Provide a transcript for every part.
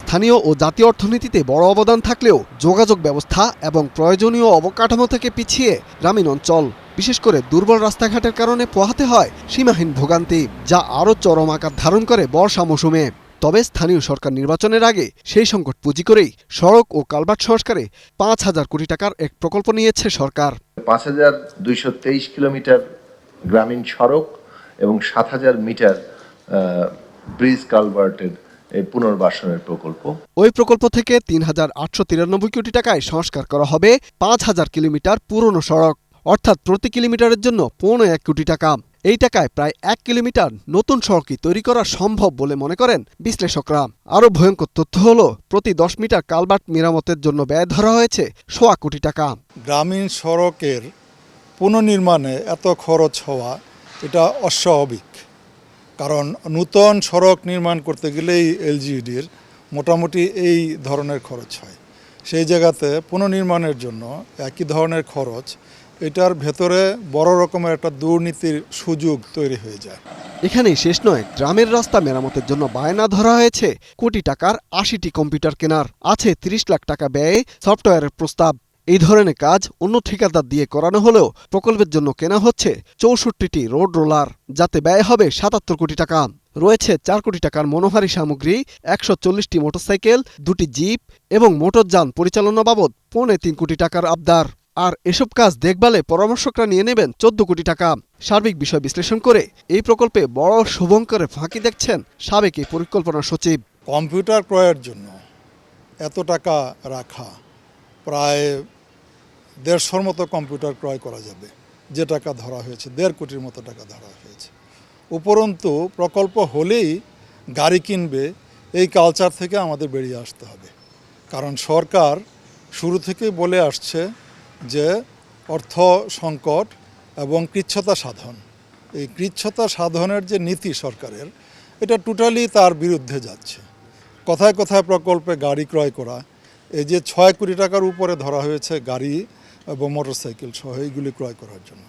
স্থানীয় ও জাতীয় অর্থনীতিতে বড় অবদান থাকলেও যোগাযোগ ব্যবস্থা এবং প্রয়োজনীয় অবকাঠামো থেকে পিছিয়ে গ্রামীণ অঞ্চল। বিশেষ করে দুর্বল রাস্তাঘাটের কারণে পোহাতে হয় সীমাহীন ভোগান্তি, যা আরও চরম আকার ধারণ করে বর্ষা মৌসুমে। তবে স্থানীয় সরকার নির্বাচনের আগে সেই সংকট পুঁজি করেই সড়ক ও কালভার্ট সংস্কারে ৫,০০০ কোটি টাকার এক প্রকল্প নিয়েছে সরকার। ৫,২২৩ কিলোমিটার গ্রামীণ সড়ক এবং ৭,০০০ মিটার ব্রিজ কালভার্টের পুনর্বাসনের প্রকল্প। ওই প্রকল্প থেকে ৩,৮৯৩ কোটি টাকায় সংস্কার করা হবে ৫,০০০ কিলোমিটার পুরনো সড়ক, অর্থাৎ প্রতি কিলোমিটারের জন্য ১৫ কোটি টাকা। এই টাকায় প্রায় ১ কিলোমিটার নতুন সড়কই তৈরি করা সম্ভব বলে মনে করেন বিশ্লেষকরা। আরও ভয়ঙ্কর তথ্য হলো, প্রতি ১০ মিটার কালভার্ট মেরামতের জন্য ব্যয় ধরা হয়েছে ১০০ কোটি টাকা। গ্রামীণ সড়কের পুনর্নির্মাণে এত খরচ হওয়া এটা অস্বাভাবিক, কারণ নূতন সড়ক নির্মাণ করতে গেলেই এলজিইডির মোটামুটি এই ধরনের খরচ হয়। সেই জায়গাতে পুনর্নির্মাণের জন্য একই ধরনের খরচ, এটার ভেতরে বড় রকমের একটা দুর্নীতির সুযোগ তৈরি হয়ে যায়। এখানেই শেষ নয়, গ্রামের রাস্তা মেরামতের জন্য বায়না ধরা হয়েছে কোটি টাকার ৮০টি কম্পিউটার কেনার, আছে ৩০ লাখ টাকা ব্যয়ে সফটওয়্যারের প্রস্তাব। এই ধরনের কাজ অন্য ঠিকাদার দিয়ে করানো হলেও প্রকল্পের জন্য কেনা হচ্ছে ৬৪টি রোড রোলার, যাতে ব্যয় হবে ৭৭ কোটি টাকা। রয়েছে ৪ কোটি টাকার মনোহারী সামগ্রী, ১৪০টি মোটরসাইকেল, ২টি জিপ এবং মোটরযান পরিচালনা বাবদ ৩.৫ কোটি টাকার আবদার। আর এসব কাজ দেখভালে পরামর্শকরা নিয়ে নেবেন ১৪ কোটি টাকা। সার্বিক বিষয় বিশ্লেষণ করে এই প্রকল্পে বড় শুভঙ্করে ফাঁকি দেখছেন সাবেক এই পরিকল্পনা সচিব। কম্পিউটার ক্রয়ের জন্য এত টাকা রাখা, প্রায় ১৫০ মতো কম্পিউটার ক্রয় করা যাবে, যে টাকা ধরা হয়েছে ১.৫ কোটির মতো টাকা ধরা হয়েছে। উপরন্তু প্রকল্প হলেই গাড়ি কিনবে, এই কালচার থেকে আমাদের বেরিয়ে আসতে হবে। কারণ সরকার শুরু থেকেই বলে আসছে যে অর্থ সংকট এবং কৃচ্ছ্রতা সাধন, এই কৃচ্ছ্রতা সাধনের যে নীতি সরকারের, এটা টোটালি তার বিরুদ্ধে যাচ্ছে। কথায় কথায় প্রকল্পে গাড়ি ক্রয় করা, এই যে ৬ কোটি টাকার উপরে ধরা হয়েছে গাড়ি এবং মোটরসাইকেল সহ এইগুলি ক্রয় করার জন্য,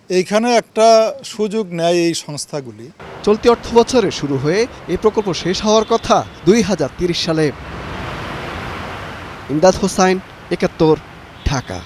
এইখানে একটা সুযোগ নেয় এই সংস্থাগুলি। চলতি অর্থ বছরে শুরু হয়ে এই প্রকল্প শেষ হওয়ার কথা ২০৩০ সালে। ইমদাদ হোসাইন, ৭১, ঢাকা।